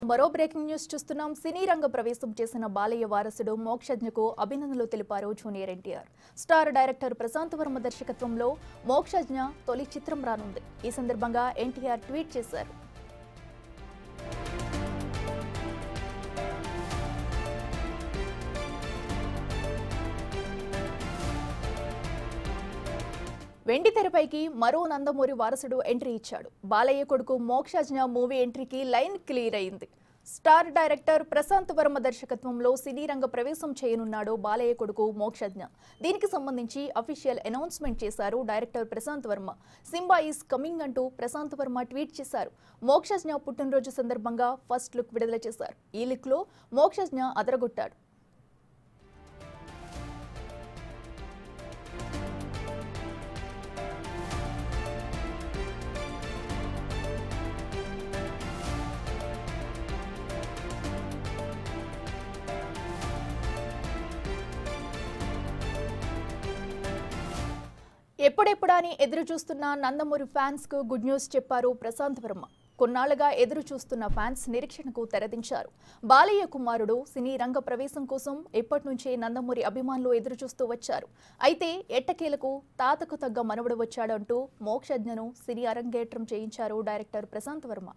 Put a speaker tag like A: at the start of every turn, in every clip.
A: మరో breaking news చూస్తున్నాం. సినీ రంగ ప్రవేశం చేసిన బాలయ్య వారసుడు మోక్షజ్ఞకు అభినందనలు తెలిపారు junior NTR. Star director Prashanth Varma దర్శకత్వంలో మోక్షజ్ఞ తొలి చిత్రం రానుంది. ఈ సందర్భంగా ఎన్టీఆర్ ట్వీట్ చేశారు. వెండి తెరపైకి మరో నందమూరి వారసుడు ఎంట్రీ ఇచ్చాడు. బాలయ్య కొడుకు మోక్షజ్ఞ మూవీ ఎంట్రీకి లైన్ క్లియర్ అయింది. స్టార్ డైరెక్టర్ ప్రశాంత్ వర్మ దర్శకత్వంలో సినీ రంగ ప్రవేశం చేయనున్నాడు బాలయ్య కొడుకు మోక్షజ్ఞ. దీనికి సంబంధించి అఫీషియల్ అనౌన్స్మెంట్ చేశారు director Prashanth Varma. Simba is coming అంటూ ప్రశాంత్ వర్మ ట్వీట్ చేశారు. మోక్షజ్ఞ పుట్టినరోజు సందర్భంగా ఫస్ట్ లుక్ విడుదల చేశారు. ఈ లుక్ లో మోక్షజ్ఞ అదరగొట్టాడు. ఎప్పుడెప్పుడా అని ఎదురు చూస్తున్న నందమూరి ఫ్యాన్స్ కు గుడ్ న్యూస్ చెప్పారు ప్రశాంత్ వర్మ. కొన్నాళ్లుగా ఎదురు చూస్తున్న ఫ్యాన్స్ నిరీక్షణకు తెరదించారు. బాలయ్య కుమారుడు సినీ రంగ ప్రవేశం కోసం ఎప్పటి నుంచే నందమూరి అభిమానులు ఎదురు చూస్తూ వచ్చారు. అయితే ఎట్టకేలకు తాతకు తగ్గ మనవడు వచ్చాడంటూ మోక్షజ్ఞను సినీ అరంగేట్రం చేయించారు డైరెక్టర్ ప్రశాంత్ వర్మ.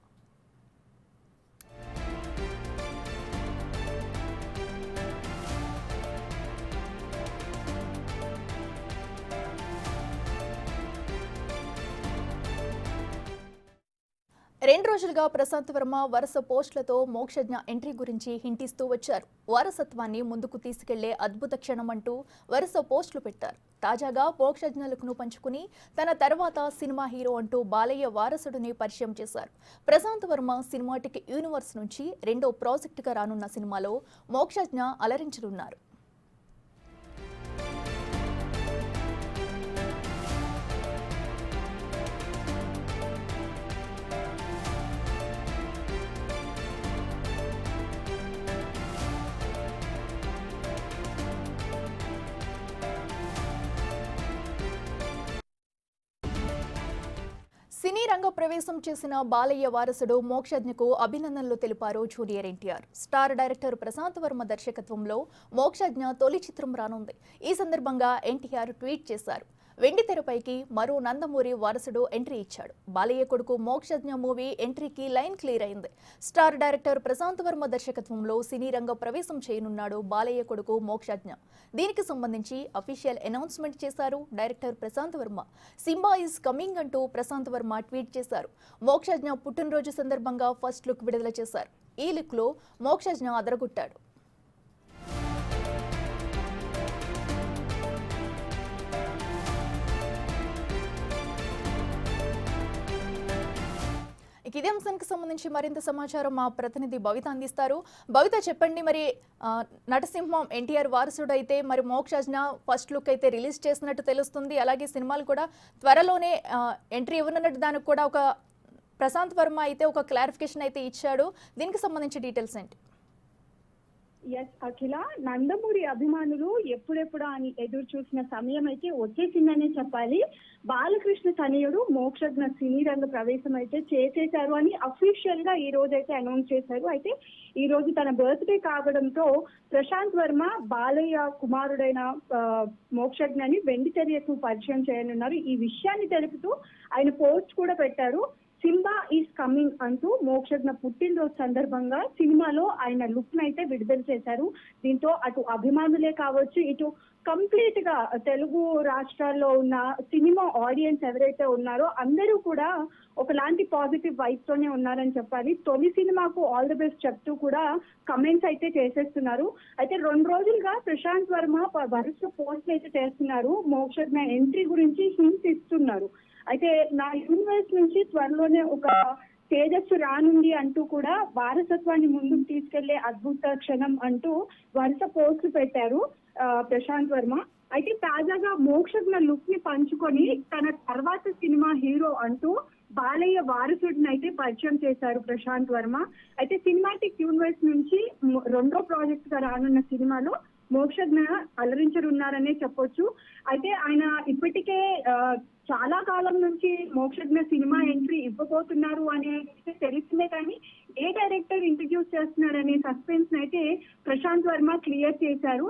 A: రెండు రోజులుగా ప్రశాంత్ వర్మ వరుస పోస్టులతో మోక్షజ్ఞ ఎంట్రీ గురించి హింటిస్తూ వచ్చారు. వారసత్వాన్ని ముందుకు తీసుకెళ్లే అద్భుత క్షణం అంటూ వరుస పోస్టులు పెట్టారు. తాజాగా మోక్షజ్ఞ లుక్ను పంచుకుని తన తర్వాత సినిమా హీరో అంటూ బాలయ్య వారసుడిని పరిచయం చేశారు. ప్రశాంత్ వర్మ సినిమాటిక్ యూనివర్స్ నుంచి రెండో ప్రాజెక్టుగా రానున్న సినిమాలో మోక్షజ్ఞ అలరించనున్నారు. సినీ రంగ ప్రవేశం చేసిన బాలయ్య వారసుడు మోక్షజ్ఞకు అభినందనలు తెలిపారు junior NTR. Star director Prashanth Varma దర్శకత్వంలో మోక్షజ్ఞ తొలి చిత్రం రానుంది. ఈ సందర్భంగా ఎన్టీఆర్ ట్వీట్ చేశారు. వెండి తెరపైకి మరో నందమూరి వారసుడు ఎంట్రీ ఇచ్చాడు. బాలయ్య కొడుకు మోక్షజ్ఞ మూవీ ఎంట్రీకి లైన్ క్లియర్ అయింది. స్టార్ డైరెక్టర్ ప్రశాంత్ వర్మ దర్శకత్వంలో సినీ రంగ ప్రవేశం చేయనున్నాడు బాలయ్య కొడుకు మోక్షజ్ఞ. దీనికి సంబంధించి అఫీషియల్ అనౌన్స్మెంట్ చేశారు director Prashanth Varma. Simba is coming అంటూ ప్రశాంత్ వర్మ ట్వీట్ చేశారు. మోక్షజ్ఞ పుట్టినరోజు సందర్భంగా ఫస్ట్ లుక్ విడుదల చేశారు. ఈ లుక్ లో మోక్షజ్ఞ అదరగొట్టాడు. ఇదే అంశానికి సంబంధించి మరింత సమాచారం మా ప్రతినిధి భవిత అందిస్తారు. భవిత, చెప్పండి, మరి నటసింహం ఎన్టీఆర్ వారసుడు అయితే మరి మోక్షజ్ఞ ఫస్ట్ లుక్ అయితే రిలీజ్ చేసినట్టు తెలుస్తుంది. అలాగే సినిమాలు కూడా త్వరలోనే ఎంట్రీ ఇవ్వనున్నట్టు దానికి కూడా ఒక ప్రశాంత్ వర్మ అయితే ఒక క్లారిఫికేషన్ అయితే ఇచ్చాడు. దీనికి సంబంధించి డీటెయిల్స్ ఏంటి?
B: ఎస్ అఖిల, నందమూరి అభిమానులు ఎప్పుడెప్పుడా అని ఎదురు చూసిన సమయం అయితే వచ్చేసిందనే చెప్పాలి. బాలకృష్ణ తనయుడు మోక్షజ్ఞ సినీ రంగ ప్రవేశం అయితే చేసేశారు అని అఫీషియల్ గా ఈ రోజు అయితే అనౌన్స్ చేశారు. అయితే ఈ రోజు తన బర్త్డే కావడంతో ప్రశాంత్ వర్మ బాలయ్య కుమారుడైన మోక్షజ్ఞని వెండి తెరకు పరిచయం చేయనున్నారు. ఈ విషయాన్ని తెలుపుతూ ఆయన పోస్ట్ కూడా పెట్టారు. సింబా ఈస్ కమింగ్ అంటూ మోక్షజ్ఞ పుట్టినరోజు సందర్భంగా సినిమాలో ఆయన లుక్ అయితే విడుదల చేశారు. దీంతో అటు అభిమానులే కావచ్చు, ఇటు కంప్లీట్ గా తెలుగు రాష్ట్రాల్లో ఉన్న సినిమా ఆడియన్స్ ఎవరైతే ఉన్నారో అందరూ కూడా ఒకలాంటి పాజిటివ్ వైబ్స్ తోనే ఉన్నారని చెప్పాలి. తొలి సినిమాకు ఆల్ ది బెస్ట్ చెప్తూ కూడా కమెంట్స్ అయితే చేసేస్తున్నారు. అయితే 2 రోజులుగా ప్రశాంత్ వర్మ వరుస పోస్టులు అయితే చేస్తున్నారు. మోక్షజ్ఞ ఎంట్రీ గురించి హింట్స్ ఇస్తున్నారు. అయితే నా యూనివర్స్ నుంచి త్వరలోనే ఒక తేజస్సు రానుంది అంటూ కూడా వారసత్వాన్ని ముందుకు తీసుకెళ్లే అద్భుత క్షణం అంటూ వరుస పోస్టులు పెట్టారు ప్రశాంత్ వర్మ. అయితే తాజాగా మోక్షజ్ఞ లుక్ ని పంచుకొని తన తర్వాత సినిమా హీరో అంటూ బాలయ్య వారసుడిని అయితే పరిచయం చేశారు ప్రశాంత్ వర్మ. అయితే సినిమాటిక్ యూనివర్స్ నుంచి రెండో ప్రాజెక్ట్ గా రానున్న సినిమాలో మోక్షజ్ఞ అలరించనున్నారనే చెప్పొచ్చు. అయితే ఆయన ఇప్పటికే చాలా కాలం నుంచి మోక్షజ్ఞ సినిమా ఎంట్రీ ఇవ్వబోతున్నారు అనేది తెలిసిందే, కానీ ఏ డైరెక్టర్ ఇంట్రడ్యూస్ చేస్తున్నాడనే సస్పెన్స్ అయితే ప్రశాంత్ వర్మ క్లియర్ చేశారు.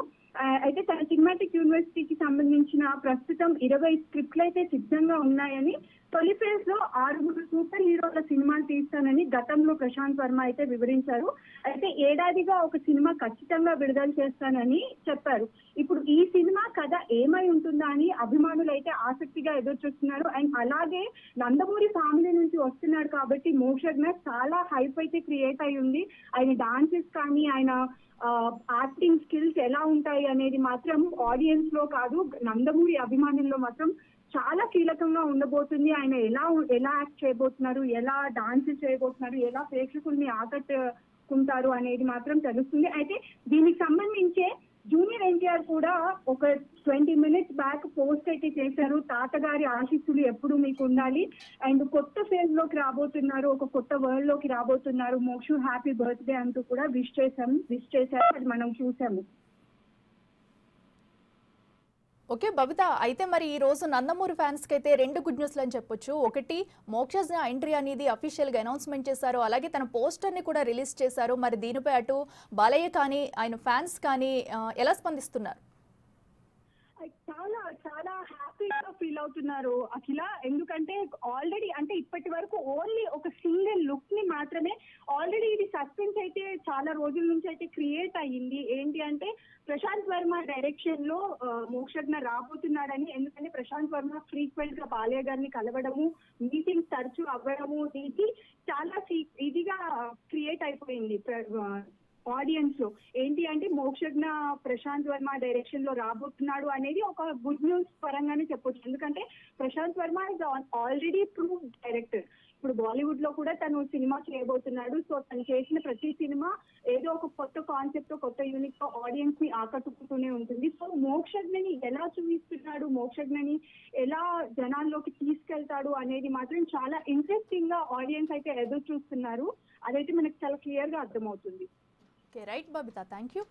B: అయితే తన సినిమాటిక్ యూనివర్సిటీకి సంబంధించిన ప్రస్తుతం 20 స్క్రిప్ట్లు అయితే సిద్ధంగా ఉన్నాయని, తొలి ఫేజ్ లో 6 సూపర్ హీరోల సినిమాలు తీస్తానని గతంలో ప్రశాంత్ వర్మ అయితే వివరించారు. అయితే ఏడాదిగా ఒక సినిమా ఖచ్చితంగా విడుదల చేస్తానని చెప్పారు. ఇప్పుడు ఈ సినిమా కథ ఏమై ఉంటుందా అని అభిమానులు అయితే ఆసక్తిగా ఎదురు చూస్తున్నారు. అండ్ అలాగే నందమూరి ఫ్యామిలీ నుంచి వస్తున్నాడు కాబట్టి మోక్షజ్ఞ చాలా హైప్ అయితే క్రియేట్ అయి ఉంది. ఆయన డాన్సెస్ కానీ ఆయన యాక్టింగ్ స్కిల్స్ ఎలా ఉంటాయి అనేది మాత్రం ఆడియన్స్ లో కాదు, నందమూరి అభిమానుల్లో మాత్రం చాలా కీలకంగా ఉండబోతుంది. ఆయన ఎలా యాక్ట్ చేయబోతున్నారు, ఎలా డాన్స్ చేయబోతున్నారు, ఎలా ప్రేక్షకుల్ని ఆకట్టుకుంటారు అనేది మాత్రం తెలుస్తుంది. అయితే దీనికి సంబంధించే జూనియర్ ఎన్టీఆర్ కూడా ఒక 20 minutes బ్యాక్ పోస్ట్ అయితే చేశారు. తాతగారి ఆశీస్సులు ఎప్పుడు మీకు ఉండాలి, అండ్ కొత్త ఫేజ్ లోకి రాబోతున్నారు, ఒక కొత్త వరల్డ్ లోకి రాబోతున్నారు, మోక్షు హ్యాపీ బర్త్డే అంటూ కూడా విష్ చేశారు. అది మనం చూసాము.
A: ఓకే బబిత, అయితే మరి ఈ రోజు నందమూరి ఫ్యాన్స్ కి అయితే 2 గుడ్ న్యూస్లు అని చెప్పొచ్చు. ఒకటి, మోక్షజ్ఞ ఎంట్రీ అనేది అఫీషియల్ గా అనౌన్స్మెంట్ చేశారు, అలాగే తన పోస్టర్ ని కూడా రిలీజ్ చేశారు. మరి దీనిపై అటు బాలయ్య కానీ ఆయన ఫ్యాన్స్ కానీ ఎలా స్పందిస్తున్నారు?
B: చాలా చాలా హ్యాపీగా ఫీల్ అవుతున్నారు అఖిల. ఎందుకంటే ఆల్రెడీ అంటే ఇప్పటి వరకు ఓన్లీ ఒక సింగిల్ లుక్ ని మాత్రమే, ఆల్రెడీ ఇది సస్పెన్స్ అయితే చాలా రోజుల నుంచి అయితే క్రియేట్ అయ్యింది. ఏంటి అంటే ప్రశాంత్ వర్మ డైరెక్షన్ లో మోక్షజ్ఞ రాబోతున్నాడని. ఎందుకంటే ప్రశాంత్ వర్మ ఫ్రీక్వెంట్ గా బాలయ్య గారిని కలవడము, మీటింగ్స్ తరచూ అవ్వడము, ఇది చాలా ఇదిగా క్రియేట్ అయిపోయింది ఆడియన్స్ లో. ఏంటి అంటే మోక్షజ్ఞ ప్రశాంత్ వర్మ డైరెక్షన్ లో రాబోతున్నాడు అనేది ఒక గుడ్ న్యూస్ పరంగానే చెప్పొచ్చు. ఎందుకంటే Prashanth Varma is already proved director. ఇప్పుడు బాలీవుడ్ లో కూడా తను సినిమా చేయబోతున్నాడు. సో తను చేసిన ప్రతి సినిమా ఏదో ఒక కొత్త కాన్సెప్ట్, కొత్త యూనిట్ తో ఆడియన్స్ ని ఆకట్టుకుంటూనే ఉంటుంది. సో మోక్షజ్ఞని ఎలా చూపిస్తున్నాడు, మోక్షజ్ఞని ఎలా జనాల్లోకి తీసుకెళ్తాడు అనేది మాత్రం చాలా ఇంట్రెస్టింగ్ గా ఆడియన్స్ అయితే ఎదురు చూస్తున్నారు. అదైతే మనకు చాలా క్లియర్ గా అర్థమవుతుంది.
A: Okay right Babita, thank you.